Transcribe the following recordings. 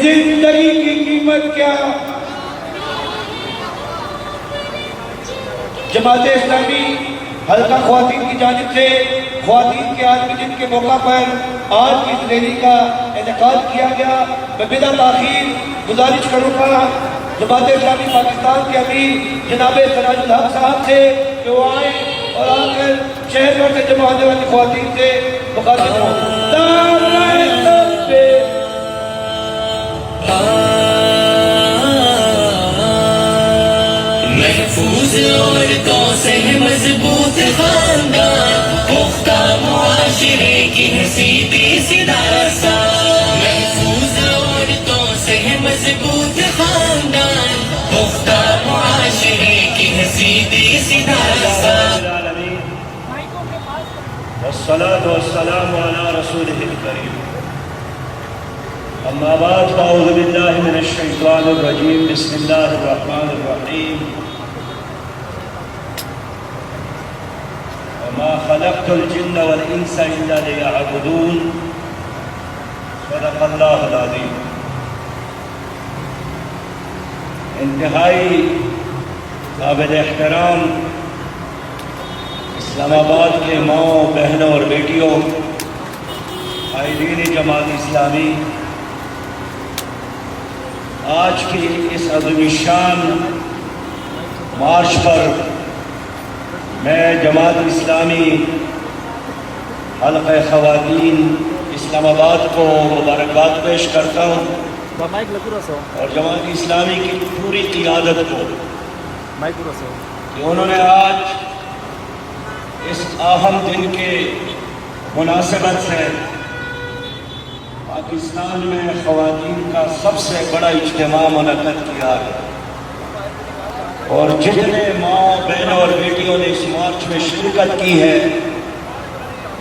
زندگی کی قیمت کیا؟ جماعت اسلامی حلقہ خواتین کی جانب سے خواتین کے عالمی دن کے موقع پر آج کی اس ریلی کا انعقاد کیا گیا۔ میں بلا تاخیر گزارش کروں گا جماعت اسلامی پاکستان کے امیر جناب سراج الحق صاحب سے کہ وہ آئیں اور آ کر شہر بھر سے جمع ہونے والی خواتین سے مخاطب ہوں۔ محفوظ عورتوں سے مضبوط خاندان، پختہ معاشرے کی سیدھی سیدھا راستہ۔ محفوظ عورتوں سے مضبوط خاندان، پختہ معاشرے کی سیدھی سیدھا راستہ۔ والصلاة والسلام على رسوله الكريم أما بعد فأعوذ بالله من الشيطان الرجيم بسم الله الرحمن الرحيم وما خلقت الجن والإنس إلا ليعبدون صدق الله العظيم۔ انتہائی قابل احترام اسلام آباد کے ماؤں بہنوں اور بیٹیوں، قائدین جماعت اسلامی، آج کی اس عظیم شان مارچ پر میں جماعت اسلامی حلقہ خواتین اسلام آباد کو مبارکباد پیش کرتا ہوں اور جماعت اسلامی کی پوری قیادت کو کہ انہوں نے آج اس اہم دن کے مناسبت سے پاکستان میں خواتین کا سب سے بڑا اجتماع منعقد کیا ہے، اور جتنے ماں بہنوں اور بیٹیوں نے اس مارچ میں شرکت کی ہے،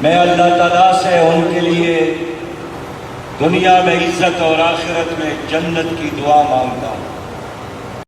میں اللہ تعالیٰ سے ان کے لیے دنیا میں عزت اور آخرت میں جنت کی دعا مانگتا ہوں۔